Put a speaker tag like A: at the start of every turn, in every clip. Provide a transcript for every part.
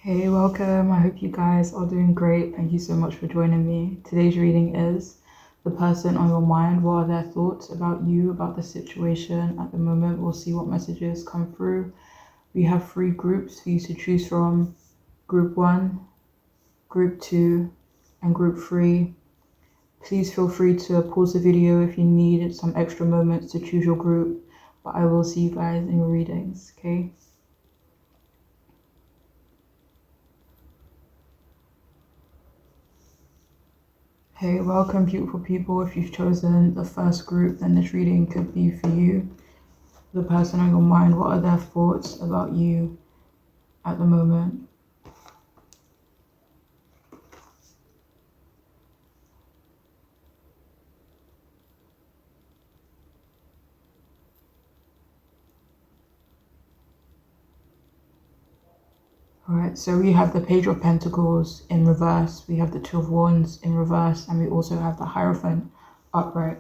A: Hey, welcome. I hope you guys are doing great. Thank you so much for joining me. Today's reading is the person on your mind. What are their thoughts about you, about the situation at the moment? We'll see what messages come through. We have 3 groups for you to choose from: group 1, group 2, and group 3. Please feel free to pause the video if you need some extra moments to choose your group, but I will see you guys in your readings, okay? Hey, welcome, beautiful people. If you've chosen the first group, then this reading could be for you. The person on your mind, what are their thoughts about you at the moment? Alright, so we have the Page of Pentacles in reverse, we have the Two of Wands in reverse, and we also have the Hierophant upright.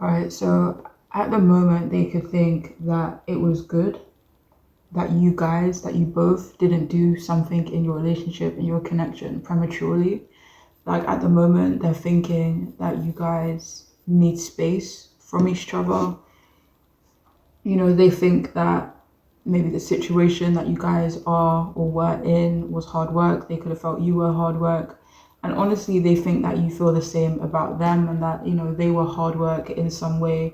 A: Alright, so at the moment they could think that it was good that you both didn't do something in your relationship, in your connection prematurely. Like at the moment, they're thinking that you guys need space from each other. You know, they think that maybe the situation that you guys are or were in was hard work. They could have felt you were hard work. And honestly, they think that you feel the same about them and that, you know, they were hard work in some way.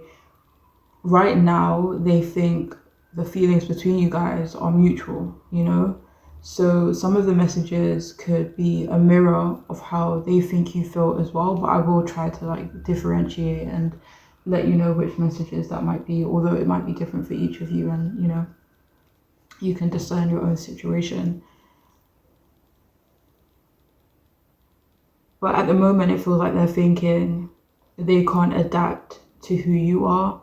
A: Right now, they think the feelings between you guys are mutual, you know? So some of the messages could be a mirror of how they think you feel as well, but I will try to like differentiate and let you know which messages that might be, although it might be different for each of you, and you know, you can discern your own situation. But at the moment, it feels like they're thinking they can't adapt to who you are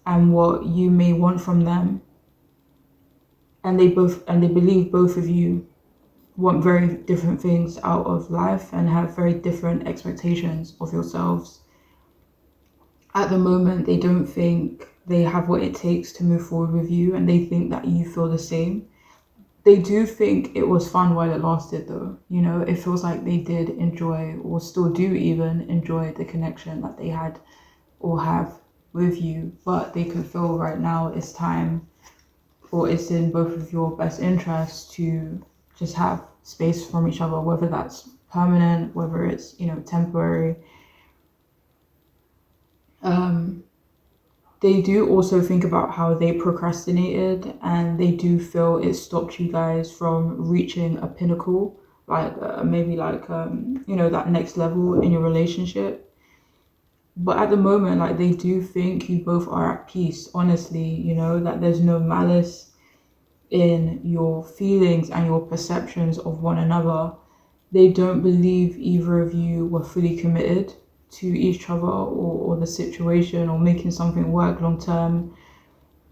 A: and what you may want from them. And they believe both of you want very different things out of life and have very different expectations of yourselves. At the moment, they don't think they have what it takes to move forward with you, and they think that you feel the same. They do think it was fun while it lasted, though. You know, it feels like they did enjoy, or still do even enjoy, the connection that they had or have with you, but they could feel right now it's time, or it's in both of your best interests to just have space from each other, whether that's permanent, whether it's, you know, temporary. They do also think about how they procrastinated, and they do feel it stopped you guys from reaching a pinnacle, like maybe like you know, that next level in your relationship. But at the moment, like, they do think you both are at peace, honestly, you know, that there's no malice in your feelings and your perceptions of one another. They don't believe either of you were fully committed to each other, or the situation, or making something work long term,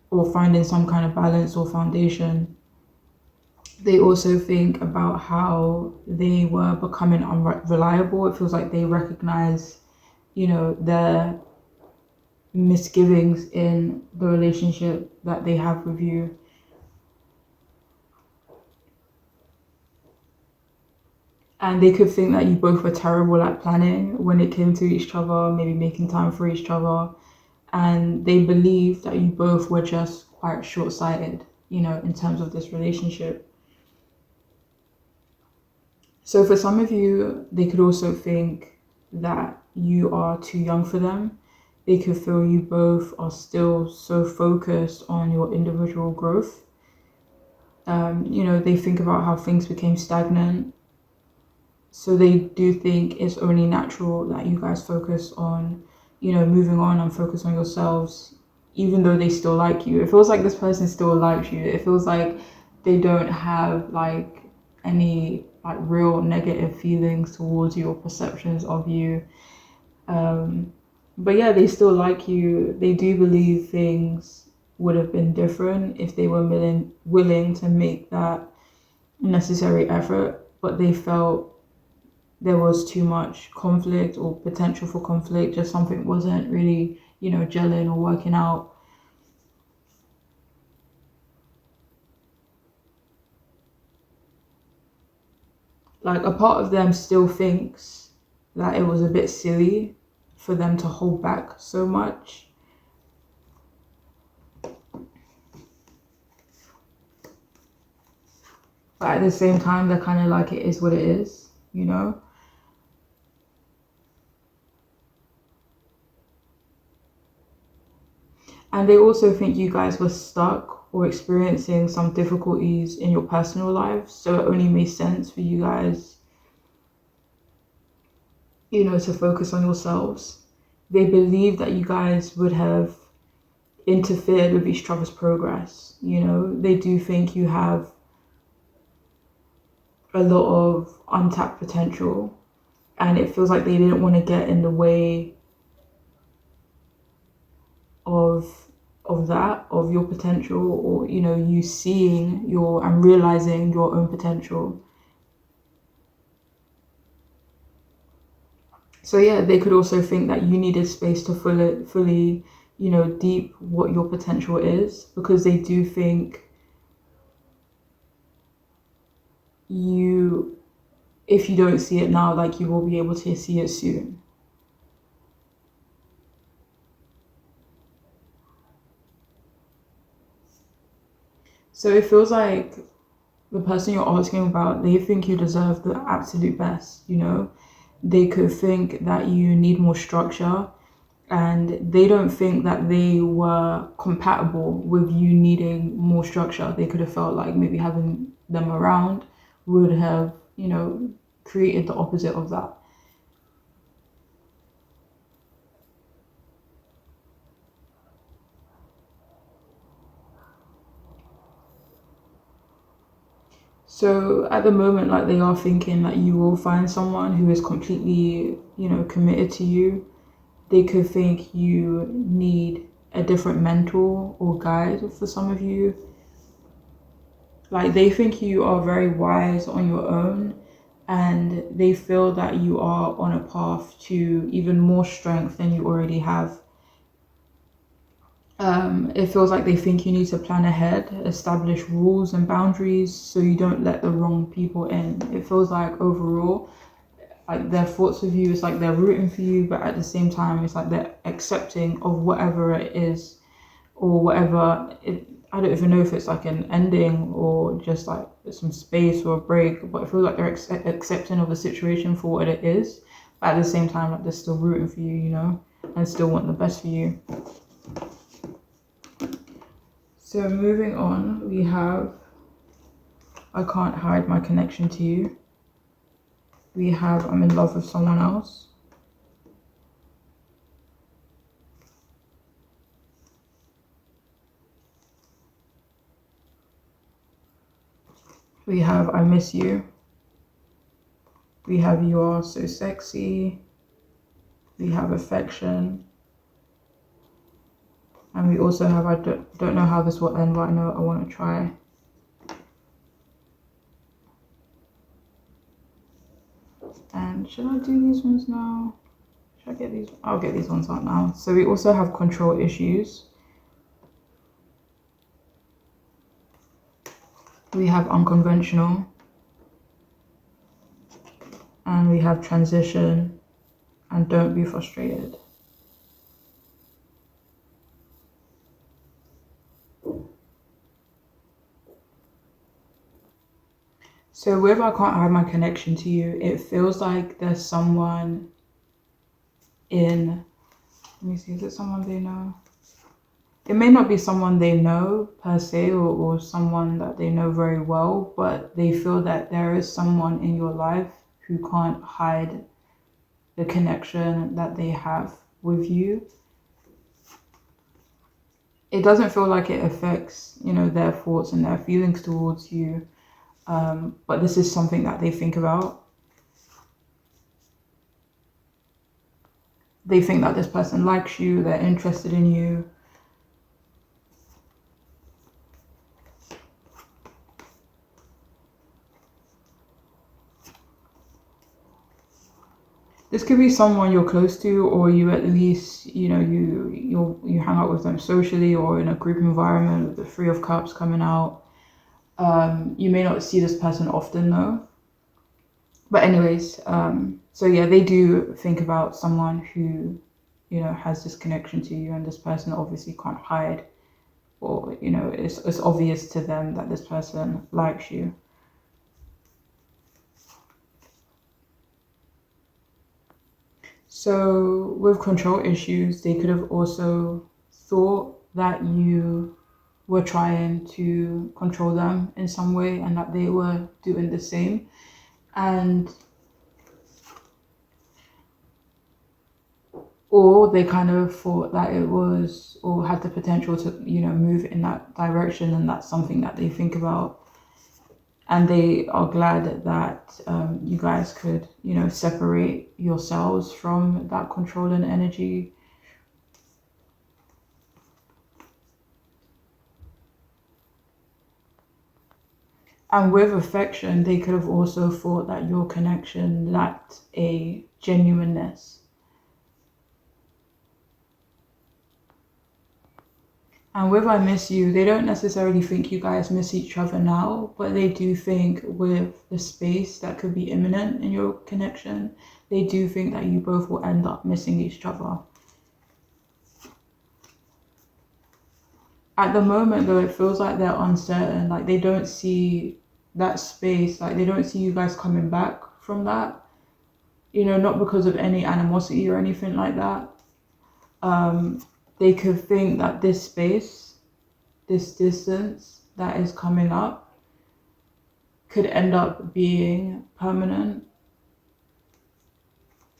A: or finding some kind of balance or foundation. They also think about how they were becoming unreliable. It feels like they recognize, you know, their misgivings in the relationship that they have with you. And they could think that you both were terrible at planning when it came to each other, maybe making time for each other. And they believe that you both were just quite short-sighted, you know, in terms of this relationship. So for some of you, they could also think that you are too young for them. They could feel you both are still so focused on your individual growth. You know, they think about how things became stagnant. So they do think it's only natural that you guys focus on, you know, moving on and focus on yourselves, even though they still like you. It feels like this person still likes you. It feels like they don't have like any like real negative feelings towards you or perceptions of you. But yeah, they still like you. They do believe things would have been different if they were willing to make that necessary effort, but they felt there was too much conflict or potential for conflict, just something wasn't really, gelling or working out. Like, a part of them still thinks that it was a bit silly for them to hold back so much. But at the same time, they're kind of like, it is what it is, And they also think you guys were stuck or experiencing some difficulties in your personal lives. So it only made sense for you guys, to focus on yourselves. They believe that you guys would have interfered with each other's progress. They do think you have a lot of untapped potential, and it feels like they didn't want to get in the way of your potential, or you seeing and realizing your own potential. So yeah, they could also think that you needed space to fully deep what your potential is, because they do think if you don't see it now, like, you will be able to see it soon. So it feels like the person you're asking about, they think you deserve the absolute best, They could think that you need more structure, and they don't think that they were compatible with you needing more structure. They could have felt like maybe having them around would have, created the opposite of that. So at the moment, like, they are thinking that you will find someone who is completely, committed to you. They could think you need a different mentor or guide for some of you. Like, they think you are very wise on your own, and they feel that you are on a path to even more strength than you already have. It feels like they think you need to plan ahead, establish rules and boundaries so you don't let the wrong people in. It feels like overall, like, their thoughts of you is like they're rooting for you, but at the same time, it's like they're accepting of whatever it is, or whatever it. I don't even know if it's like an ending or just like some space or a break, but I feel like they're accepting of the situation for what it is. But at the same time, like, they're still rooting for you, and still want the best for you. So moving on, we have I can't hide my connection to you. We have I'm in love with someone else. We have I miss you. We have you are so sexy. We have affection. And we also have I don't know how this will end, but I know I want to try. And should I do these ones now? Should I get these? I'll get these ones out now. So we also have control issues. We have unconventional. And we have transition and don't be frustrated. So with I can't hide my connection to you, it feels like there's someone in, let me see, is it someone they know? It may not be someone they know per se, or someone that they know very well, but they feel that there is someone in your life who can't hide the connection that they have with you. It doesn't feel like it affects, their thoughts and their feelings towards you. But this is something that they think about. They think that this person likes you, they're interested in you. This could be someone you're close to, or you at least, you hang out with them socially or in a group environment with the Three of Cups coming out. You may not see this person often though. But anyways, so yeah, they do think about someone who, has this connection to you, and this person obviously can't hide, or it's obvious to them that this person likes you. So with control issues, they could have also thought that you were trying to control them in some way, and that they were doing the same. And or they kind of thought that it was, or had the potential to, move in that direction, and that's something that they think about. And they are glad that you guys could, separate yourselves from that controlling energy. And with affection, they could have also thought that your connection lacked a genuineness. And with I miss you, they don't necessarily think you guys miss each other now, but they do think with the space that could be imminent in your connection, they do think that you both will end up missing each other. At the moment though, it feels like they're uncertain, like they don't see that space, like they don't see you guys coming back from that, not because of any animosity or anything like that. They could think that this space, this distance that is coming up could end up being permanent.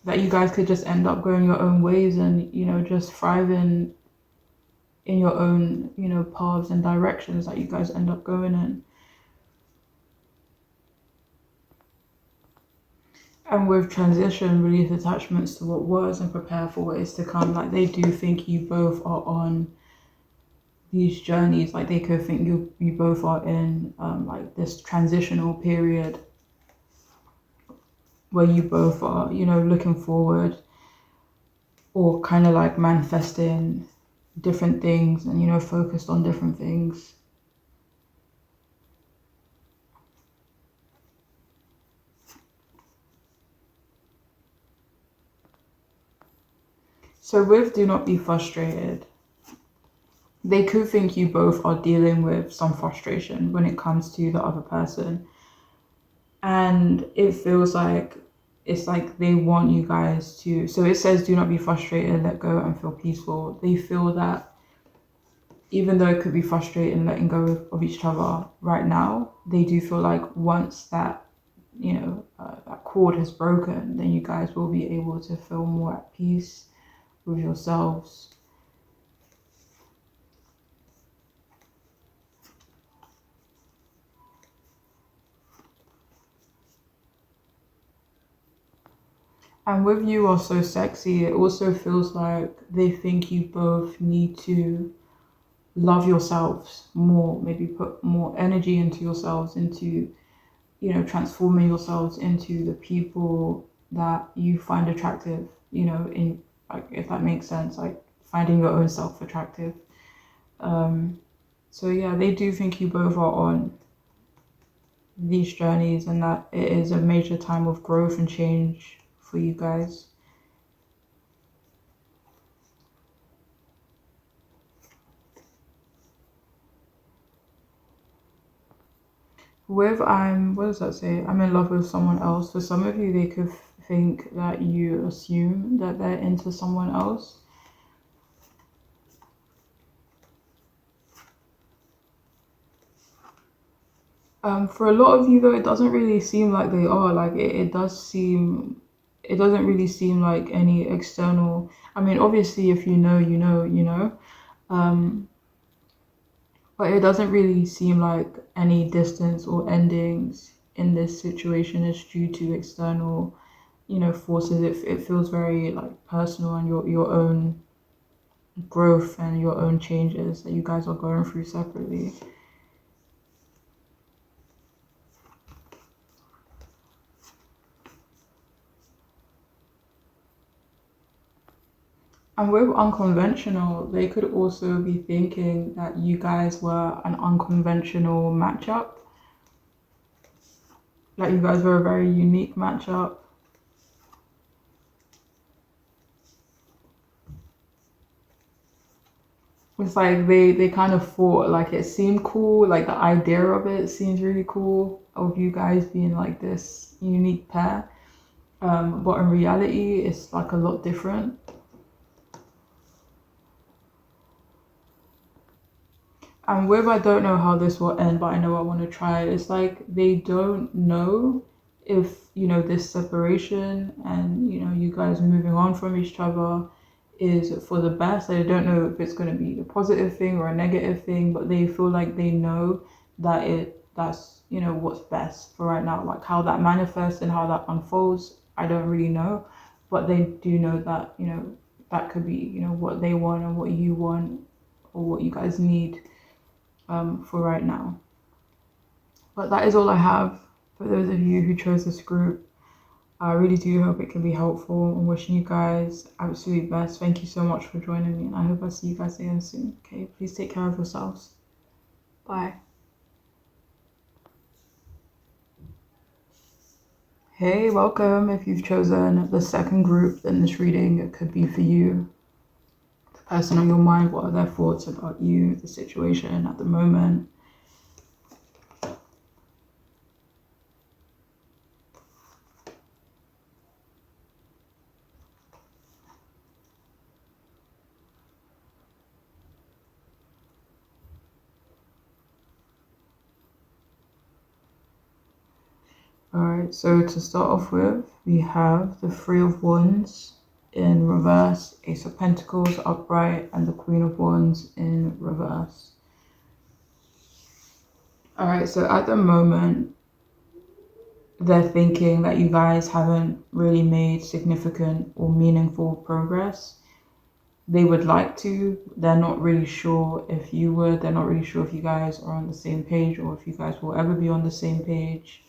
A: That you guys could just end up going your own ways and, just thriving in your own, paths and directions that you guys end up going in. And with transition, release attachments to what was and prepare for what is to come. Like they do think you both are on these journeys. Like they could think you both are in like this transitional period where you both are, looking forward, or kind of like manifesting different things and, focused on different things. So with do not be frustrated, they could think you both are dealing with some frustration when it comes to the other person. And it feels like it's like they want you guys to, so it says do not be frustrated, let go and feel peaceful. They feel that even though it could be frustrating letting go of each other right now, they do feel like once that, that cord has broken, then you guys will be able to feel more at peace with yourselves. And with you are so sexy, it also feels like they think you both need to love yourselves more, maybe put more energy into yourselves, into, transforming yourselves into the people that you find attractive, in, like, if that makes sense, like finding your own self attractive. So yeah, they do think you both are on these journeys, and that it is a major time of growth and change for you guys. With what does that say? I'm in love with someone else. For some of you, they could think that you assume that they're into someone else. For a lot of you though, it doesn't really seem like they are. Like it doesn't really seem like any external. I mean, obviously, if you know, you know, you know. But it doesn't really seem like any distance or endings in this situation is due to external, forces. It feels very like personal, and your own growth and your own changes that you guys are going through separately. And with unconventional, they could also be thinking that you guys were an unconventional matchup. Like you guys were a very unique matchup. It's like they kind of thought like it seemed cool, like the idea of it seems really cool of you guys being like this unique pair. But in reality, it's like a lot different. And with I don't know how this will end, but I know I want to try it. It's like they don't know if, this separation and, you guys moving on from each other is for the best. They don't know if it's going to be a positive thing or a negative thing, but they feel like they know that that's, what's best for right now. Like how that manifests and how that unfolds, I don't really know. But they do know that, that could be, what they want and what you want or what you guys need for right now. But that is all I have for those of you who chose this group. I really do hope it can be helpful. I'm wishing you guys absolute best. Thank you so much for joining me, and I hope I see you guys again soon. Okay, please take care of yourselves. Bye. Hey, welcome. If you've chosen the second group, then this reading could be for you. The person on your mind, what are their thoughts about you, the situation at the moment? Alright, so to start off with, we have the Three of Wands in reverse, Ace of Pentacles upright, and the Queen of Wands in reverse. Alright, so at the moment, they're thinking that you guys haven't really made significant or meaningful progress. They would like to. They're not really sure if you would. They're not really sure if you guys are on the same page or if you guys will ever be on the same page.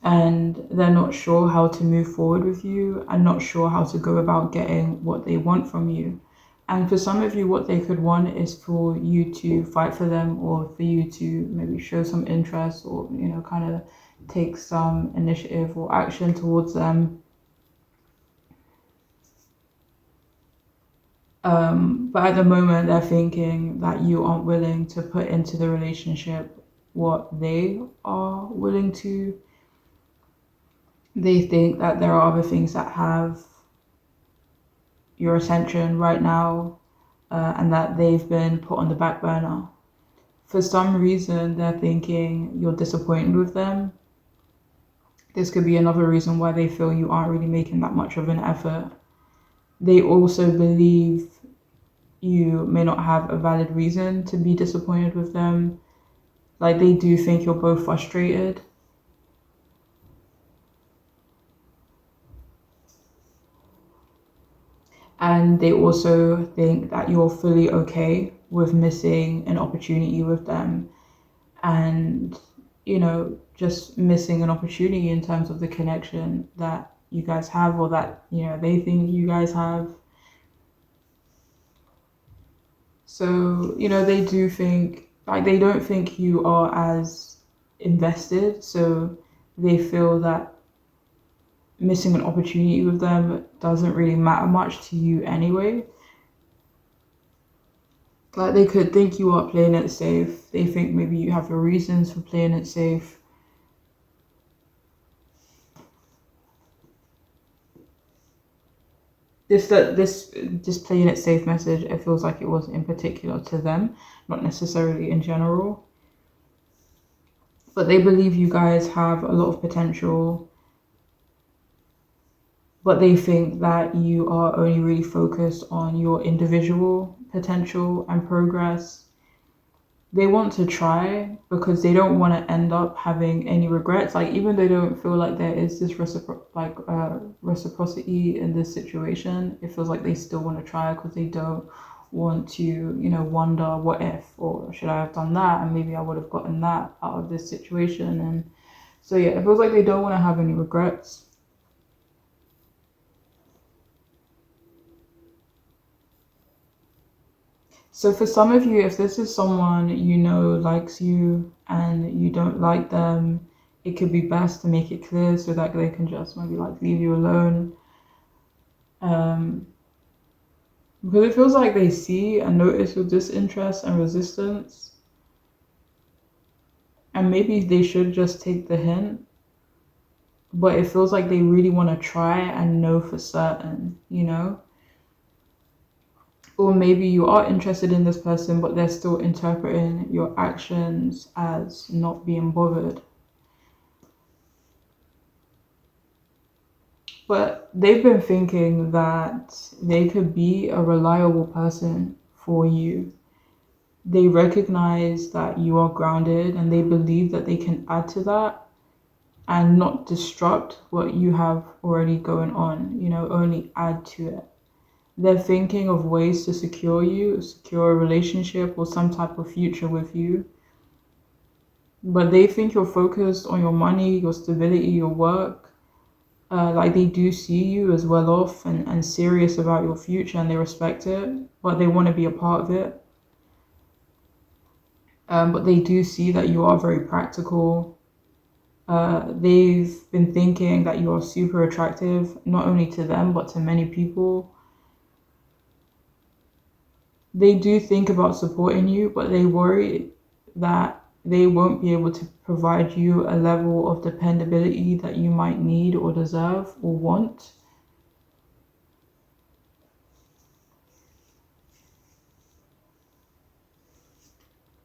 A: And they're not sure how to move forward with you and not sure how to go about getting what they want from you. And for some of you, what they could want is for you to fight for them or for you to maybe show some interest or, kind of take some initiative or action towards them. But at the moment, they're thinking that you aren't willing to put into the relationship what they are willing to. They think that there are other things that have your attention right now and that they've been put on the back burner. For some reason, they're thinking you're disappointed with them. This could be another reason why they feel you aren't really making that much of an effort. They also believe you may not have a valid reason to be disappointed with them. Like they do think you're both frustrated. And they also think that you're fully okay with missing an opportunity with them and, just missing an opportunity in terms of the connection that you guys have or that, they think you guys have. So, they do think, like, they don't think you are as invested. So they feel that missing an opportunity with them doesn't really matter much to you anyway. Like they could think you are playing it safe. They think maybe you have your reasons for playing it safe. This playing it safe message, it feels like it was in particular to them, not necessarily in general. But they believe you guys have a lot of potential. But they think that you are only really focused on your individual potential and progress. They want to try because they don't want to end up having any regrets. Like even though they don't feel like there is this reciprocity in this situation, it feels like they still want to try because they don't want to, wonder what if, or should I have done that, and maybe I would have gotten that out of this situation. And so yeah, it feels like they don't want to have any regrets. So for some of you, if this is someone you know likes you and you don't like them, it could be best to make it clear so that they can just maybe like leave you alone. Because it feels like they see and notice your disinterest and resistance, and maybe they should just take the hint, but it feels like they really want to try and know for certain. Or maybe you are interested in this person, but they're still interpreting your actions as not being bothered. But they've been thinking that they could be a reliable person for you. They recognize that you are grounded and they believe that they can add to that and not disrupt what you have already going on, only add to it. They're thinking of ways to secure you, secure a relationship or some type of future with you. But they think you're focused on your money, your stability, your work. Like they do see you as well off and serious about your future, and they respect it, but they want to be a part of it. But they do see that you are very practical. They've been thinking that you are super attractive, not only to them, but to many people. They do think about supporting you, but they worry that they won't be able to provide you a level of dependability that you might need or deserve or want.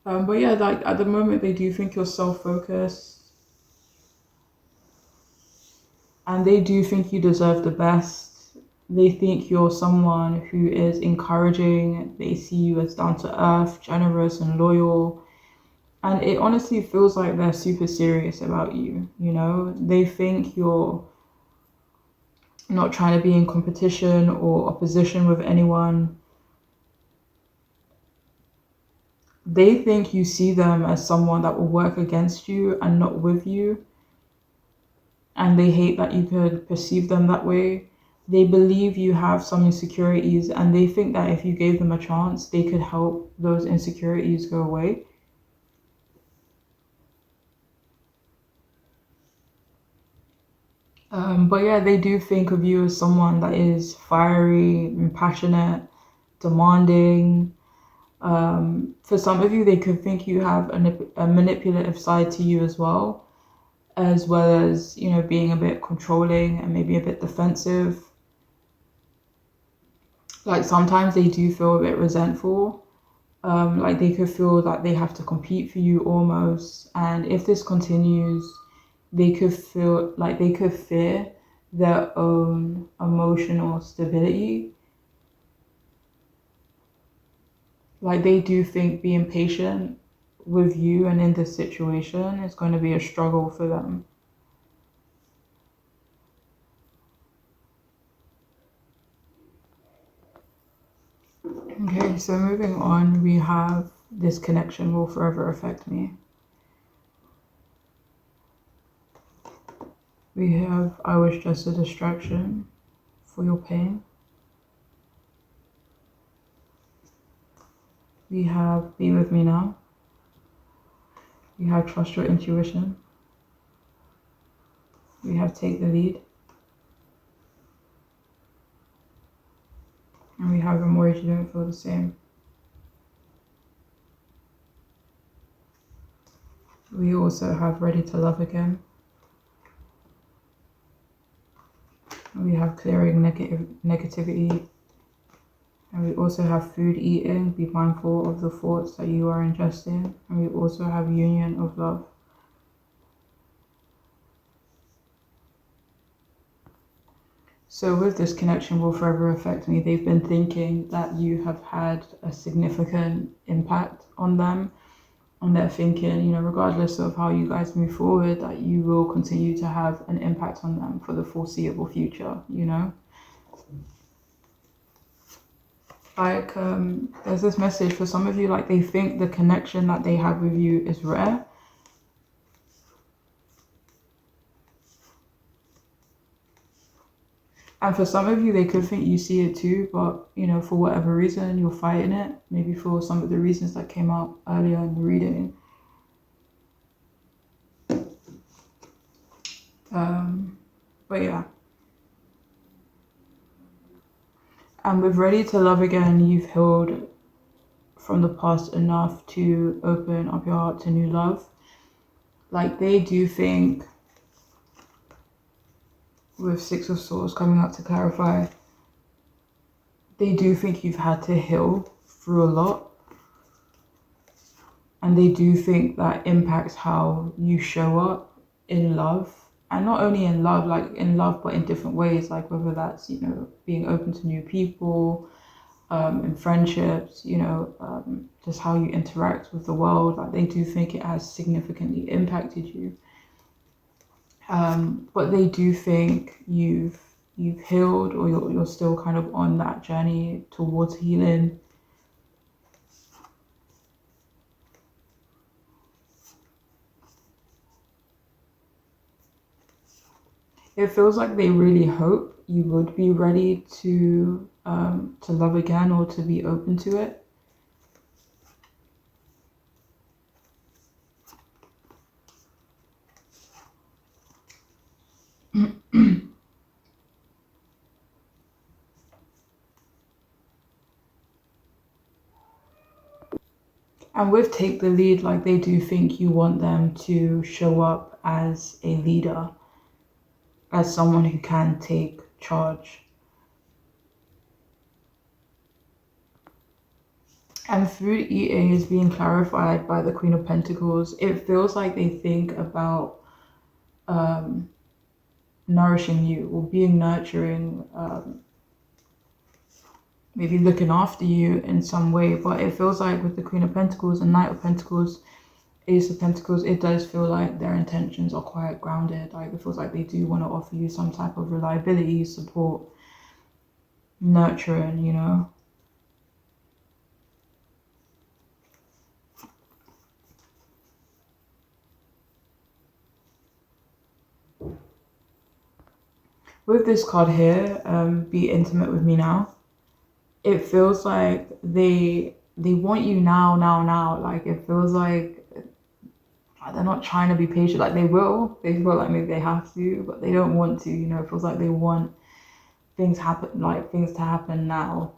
A: But yeah, like at the moment, they do think you're self-focused, and they do think you deserve the best. They think you're someone who is encouraging. They see you as down to earth, generous, and loyal. And it honestly feels like they're super serious about you. They think you're not trying to be in competition or opposition with anyone. They think you see them as someone that will work against you and not with you. And they hate that you could perceive them that way. They believe you have some insecurities and they think that if you gave them a chance, they could help those insecurities go away. But yeah, they do think of you as someone that is fiery and passionate, demanding. For some of you, they could think you have a manipulative side to you as well as, being a bit controlling and maybe a bit defensive. Like sometimes they do feel a bit resentful. Like they could feel that they have to compete for you almost. And if this continues, they could feel like they could fear their own emotional stability. Like they do think being patient with you and in this situation is going to be a struggle for them. Okay, so moving on, we have this connection will forever affect me. We have I was just a distraction for your pain. We have be with me now. We have trust your intuition. We have take the lead. And we have I'm worried you don't feel the same. We also have ready to love again. And we have clearing negativity. And we also have food eating, be mindful of the thoughts that you are ingesting. And we also have union of love. So with this connection will forever affect me, they've been thinking that you have had a significant impact on them, on their thinking, regardless of how you guys move forward, that you will continue to have an impact on them for the foreseeable future. Like, there's this message for some of you, like they think the connection that they have with you is rare. And for some of you, they could think you see it too, but you know, for whatever reason, you're fighting it. Maybe for some of the reasons that came out earlier in the reading. But yeah. And with Ready to Love Again, you've healed from the past enough to open up your heart to new love. Like they do think, with Six of Swords coming up to clarify, they do think you've had to heal through a lot. And they do think that impacts how you show up in love. And not only in love, like in love, but in different ways. Like whether that's, you know, being open to new people, in friendships, you know, just how you interact with the world. Like they do think it has significantly impacted you. But they do think you've healed, or you're still kind of on that journey towards healing. It feels like they really hope you would be ready to love again, or to be open to it. And with Take the Lead, like they do think you want them to show up as a leader, as someone who can take charge. And through EA is being clarified by the Queen of Pentacles, it feels like they think about nourishing you, or being nurturing, maybe looking after you in some way. But it feels like with the Queen of Pentacles and Knight of Pentacles, Ace of Pentacles, it does feel like their intentions are quite grounded. Like it feels like they do want to offer you some type of reliability, support, nurturing, you know. With this card here, be intimate with me now. It feels like they want you now. Like it feels like they're not trying to be patient. Like they will. They feel like maybe they have to, but they don't want to. You know, it feels like they want things to happen now.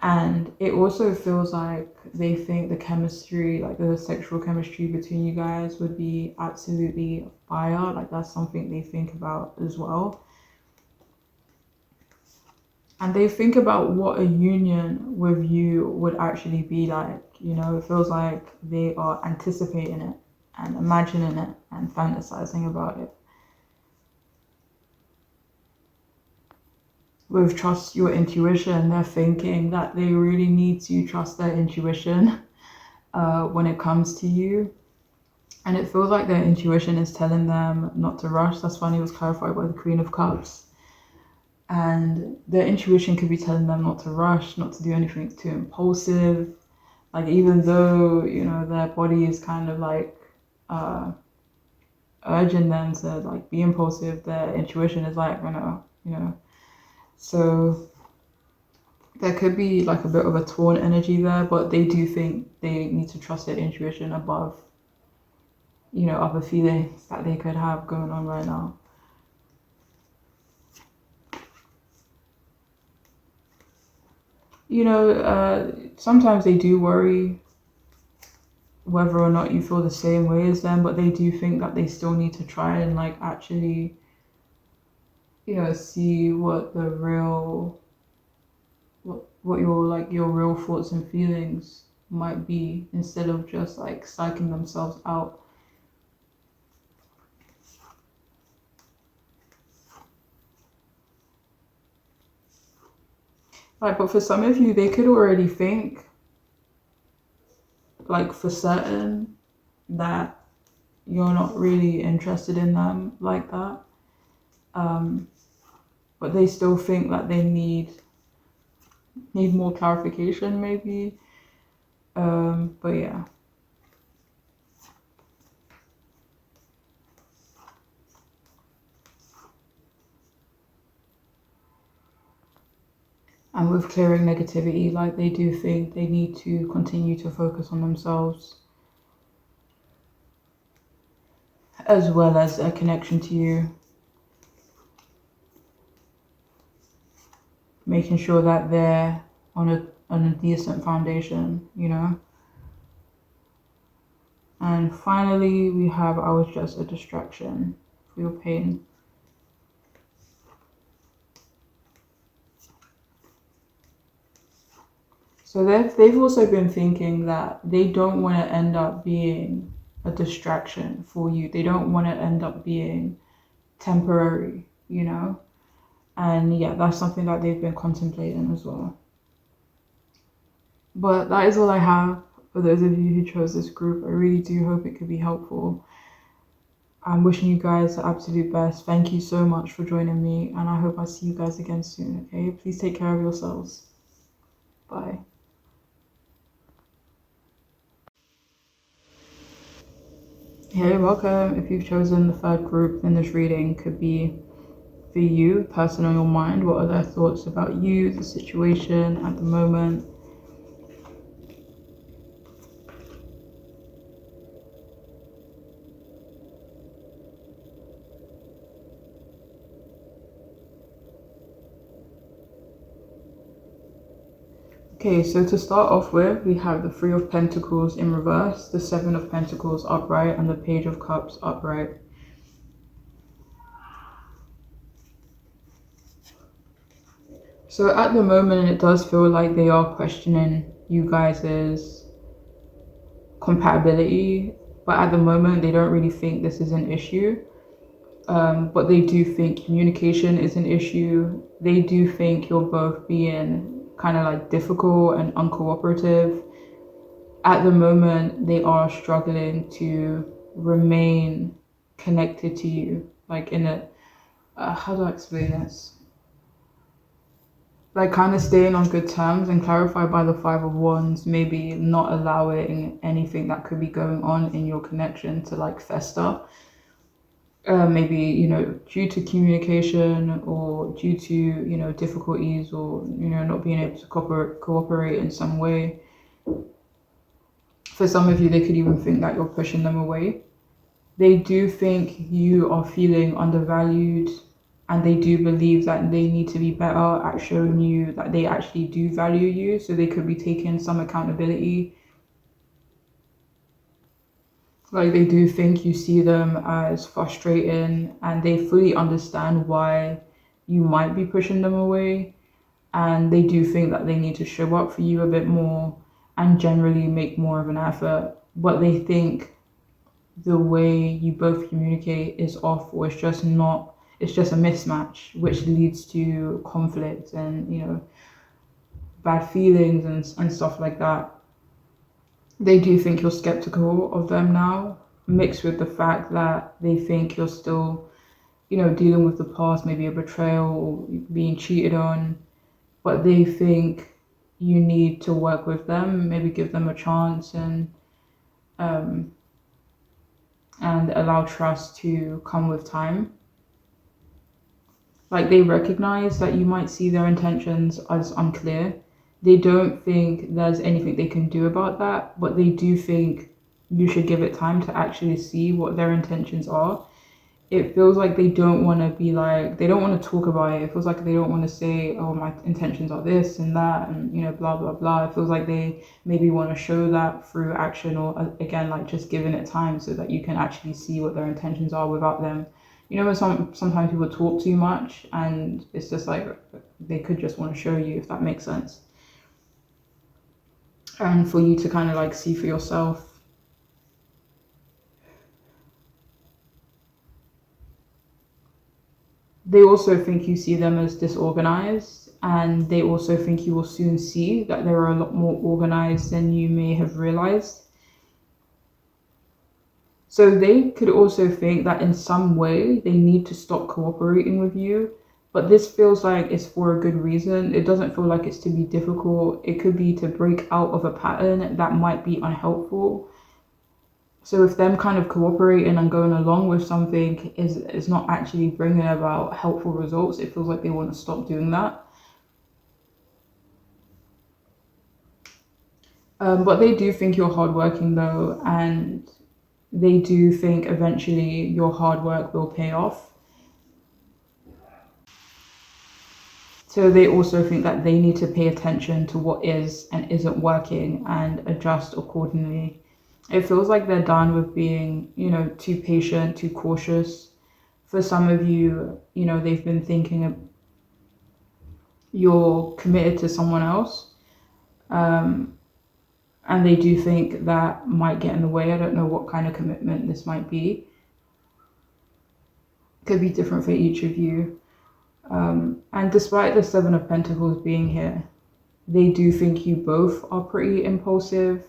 A: And it also feels like they think the chemistry, like the sexual chemistry between you guys, would be absolutely fire. Like that's something they think about as well. And they think about what a union with you would actually be like. You know, it feels like they are anticipating it and imagining it and fantasizing about it. With trust your intuition, they're thinking that they really need to trust their intuition when it comes to you. And it feels like their intuition is telling them not to rush. That's funny, it was clarified by the Queen of Cups. And their intuition could be telling them not to rush, not to do anything too impulsive. Like even though, you know, their body is kind of like urging them to like be impulsive, their intuition is like, no, you know. So there could be like a bit of a torn energy there, but they do think they need to trust their intuition above, you know, other feelings that they could have going on right now. You know, sometimes they do worry whether or not you feel the same way as them, but they do think that they still need to try and like actually, you know, see what the real, what your real thoughts and feelings might be, instead of just like psyching themselves out. Like, but for some of you, they could already think, like for certain, that you're not really interested in them like that. But they still think that they need need more clarification maybe. But yeah. And with clearing negativity, like they do think they need to continue to focus on themselves as well as a connection to you, making sure that they're on a decent foundation, you know. And finally, we have I was just a distraction for your pain. So they've also been thinking that they don't want to end up being a distraction for you. They don't want to end up being temporary, you know? And yeah, that's something that they've been contemplating as well. But that is all I have for those of you who chose this group. I really do hope it could be helpful. I'm wishing you guys the absolute best. Thank you so much for joining me, and I hope I see you guys again soon, okay? Please take care of yourselves. Bye. Hey, welcome. If you've chosen the third group, then this reading could be for you, person on your mind. What are their thoughts about you, the situation at the moment? Okay, so to start off with, we have the Three of Pentacles in reverse, the Seven of Pentacles upright, and the Page of Cups upright. So at the moment, it does feel like they are questioning you guys' compatibility, but at the moment, they don't really think this is an issue. But they do think communication is an issue. They do think you're both being kind of like difficult and uncooperative. At the moment, they are struggling to remain connected to you, like in a how do I explain this? Like kind of staying on good terms, and clarified by the Five of Wands, maybe not allowing anything that could be going on in your connection to like fester. Maybe, you know, due to communication or due to, you know, difficulties or, you know, not being able to cooperate in some way. For some of you, they could even think that you're pushing them away. They do think you are feeling undervalued, and they do believe that they need to be better at showing you that they actually do value you. So they could be taking some accountability. Like they do think you see them as frustrating, and they fully understand why you might be pushing them away. And they do think that they need to show up for you a bit more and generally make more of an effort. But they think the way you both communicate is off, or it's just not, it's just a mismatch, which leads to conflict and, you know, bad feelings and stuff like that. They do think you're skeptical of them now, mixed with the fact that they think you're still, you know, dealing with the past, maybe a betrayal or being cheated on. But they think you need to work with them, maybe give them a chance, um, and allow trust to come with time. Like they recognize that you might see their intentions as unclear. They don't think there's anything they can do about that, but they do think you should give it time to actually see what their intentions are. It feels like they don't want to be like, they don't want to talk about it. It feels like they don't want to say, oh, my intentions are this and that, and, you know, blah, blah, blah. It feels like they maybe want to show that through action, or again, like just giving it time so that you can actually see what their intentions are without them. You know, when sometimes people talk too much, and it's just like they could just want to show you, if that makes sense. And for you to kind of like see for yourself. They also think you see them as disorganized, and they also think you will soon see that they're a lot more organized than you may have realized. So they could also think that in some way they need to stop cooperating with you But this feels like it's for a good reason. It doesn't feel like it's to be difficult. It could be to break out of a pattern that might be unhelpful. So if them kind of cooperating and going along with something is not actually bringing about helpful results, it feels like they want to stop doing that. But they do think you're hardworking though, and they do think eventually your hard work will pay off. So they also think that they need to pay attention to what is and isn't working and adjust accordingly. It feels like they're done with being, too patient, too cautious. For some of you, they've been thinking you're committed to someone else. And they do think that might get in the way. I don't know what kind of commitment this might be. Could be different for each of you. And despite the Seven of Pentacles being here, they do think you both are pretty impulsive.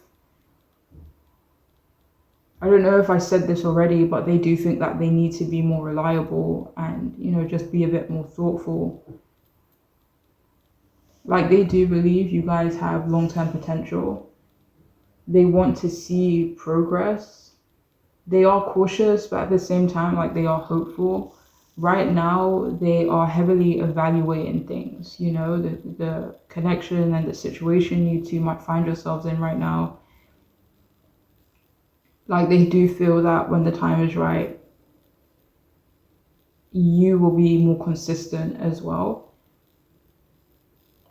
A: I don't know if I said this already, but they do think that they need to be more reliable and, just be a bit more thoughtful. Like they do believe you guys have long-term potential. They want to see progress. They are cautious, but at the same time, like they are hopeful. Right now, they are heavily evaluating things, the connection and the situation you two might find yourselves in right now. Like they do feel that when the time is right, you will be more consistent as well.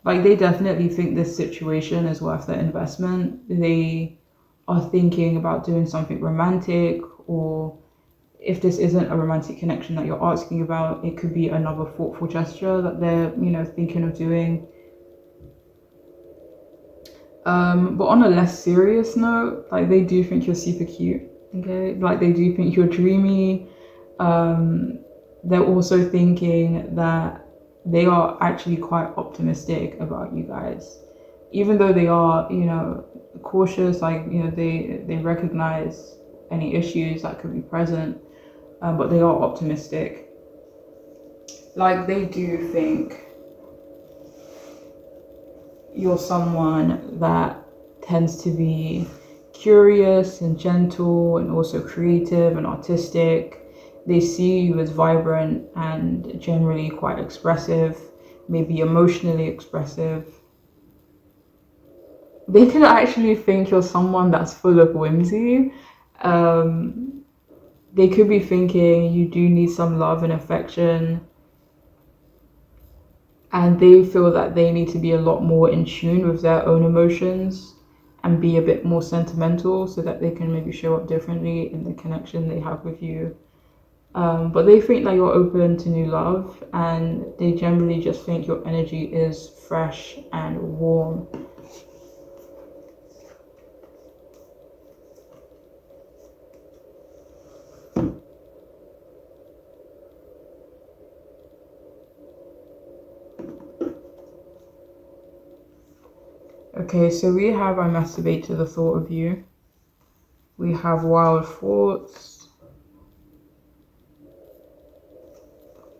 A: Like they definitely think this situation is worth the investment. They are thinking about doing something romantic, or if this isn't a romantic connection that you're asking about, it could be another thoughtful gesture that they're, thinking of doing. But on a less serious note, like they do think you're super cute, okay? Like they do think you're dreamy. They're also thinking that they are actually quite optimistic about you guys. Even though they are, cautious, like, they recognize any issues that could be present, but they are optimistic. Like they do think you're someone that tends to be curious and gentle and also creative and artistic. They see you as vibrant and generally quite expressive, maybe emotionally expressive. They could actually think you're someone that's full of whimsy. They could be thinking you do need some love and affection, and they feel that they need to be a lot more in tune with their own emotions and be a bit more sentimental so that they can maybe show up differently in the connection they have with you. But they think that you're open to new love, and they generally just think your energy is fresh and warm. Okay, so we have I masturbate to the thought of you. We have wild thoughts.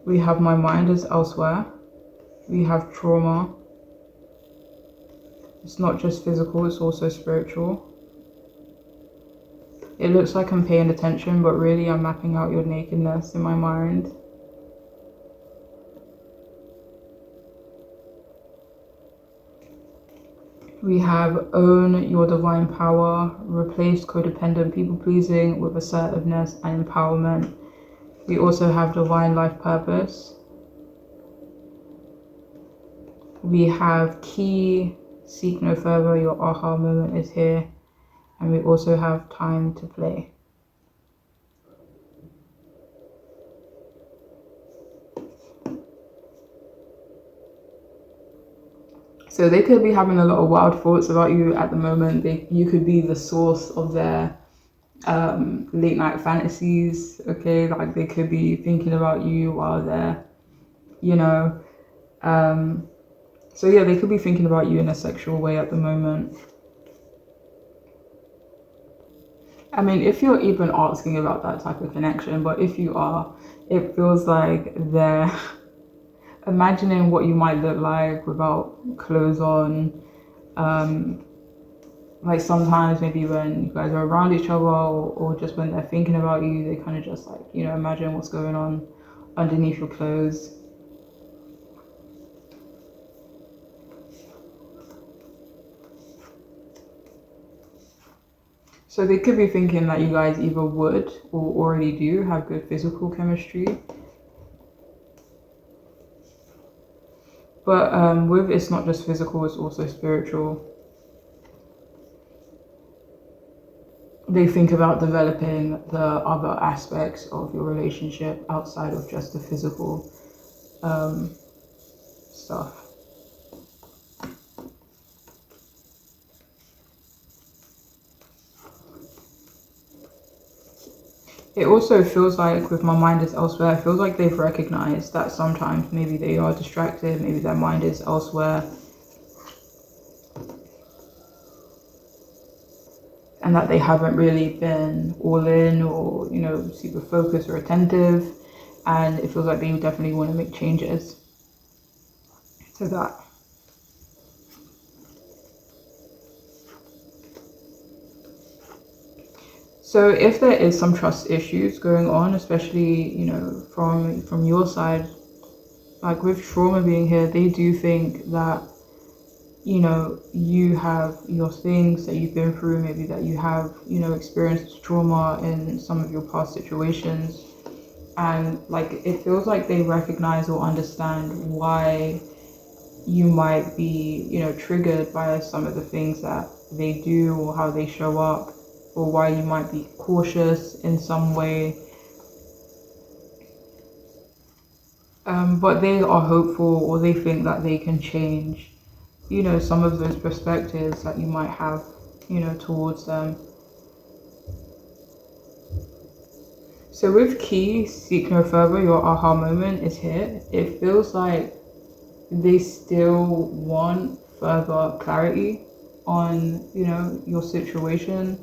A: We have my mind is elsewhere. We have trauma. It's not just physical, it's also spiritual. It looks like I'm paying attention, but really I'm mapping out your nakedness in my mind. We have own your divine power, replace codependent people pleasing with assertiveness and empowerment. We also have divine life purpose. We have key, seek no further, your aha moment is here. And we also have time to play. So they could be having a lot of wild thoughts about you at the moment. You could be the source of their late night fantasies, okay? Like they could be thinking about you while they're, so yeah, they could be thinking about you in a sexual way at the moment. I mean, if you're even asking about that type of connection, but if you are, it feels like they're imagining what you might look like without clothes on. Like sometimes maybe when you guys are around each other, or just when they're thinking about you, they kind of just like, imagine what's going on underneath your clothes. So they could be thinking that you guys either would or already do have good physical chemistry. But with it's not just physical, it's also spiritual. They think about developing the other aspects of your relationship outside of just the physical stuff. It also feels like with my mind is elsewhere, it feels like they've recognized that sometimes maybe they are distracted, maybe their mind is elsewhere, and that they haven't really been all in or, super focused or attentive. And it feels like they definitely want to make changes to that. So if there is some trust issues going on, especially, from your side, like with trauma being here, they do think that, you have your things that you've been through, maybe that you have, experienced trauma in some of your past situations. And like, it feels like they recognize or understand why you might be, triggered by some of the things that they do or how they show up, or why you might be cautious in some way. But they are hopeful, or they think that they can change, some of those perspectives that you might have, towards them. So with key, seek no further, your aha moment is here. It feels like they still want further clarity on, your situation.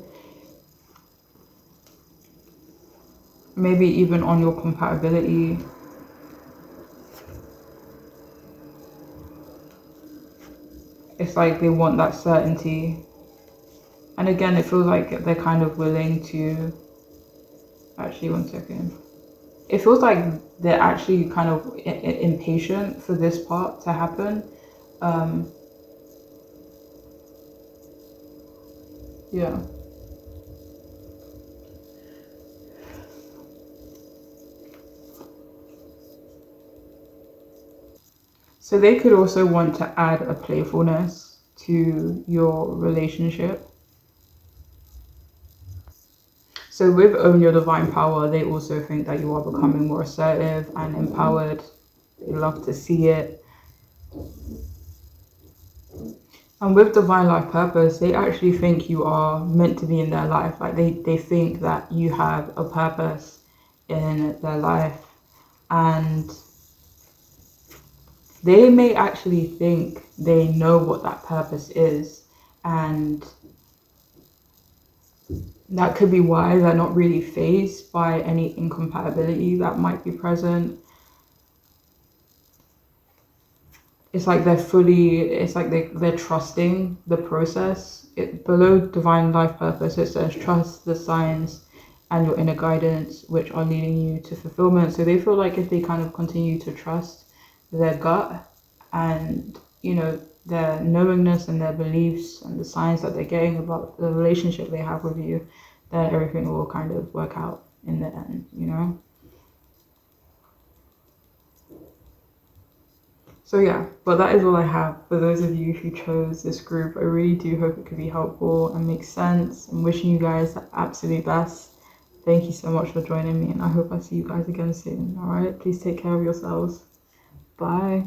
A: Maybe even on your compatibility. It's like they want that certainty. And again, it feels like they're kind of willing to... Actually, one second. It feels like they're actually kind of impatient for this part to happen. Yeah. So they could also want to add a playfulness to your relationship. So with Own Your Divine Power, they also think that you are becoming more assertive and empowered. They love to see it. And with Divine Life Purpose, they actually think you are meant to be in their life. Like they think that you have a purpose in their life. And they may actually think they know what that purpose is. And that could be why they're not really fazed by any incompatibility that might be present. It's like they're trusting the process. Below Divine Life Purpose, it says trust the signs and your inner guidance, which are leading you to fulfillment. So they feel like if they kind of continue to trust their gut and, their knowingness and their beliefs and the signs that they're getting about the relationship they have with you, then everything will kind of work out in the end. So yeah, but that is all I have for those of you who chose this group. I really do hope it could be helpful and make sense. I'm wishing you guys the absolute best. Thank you so much for joining me, and I hope I see you guys again soon. All right, please take care of yourselves. Bye.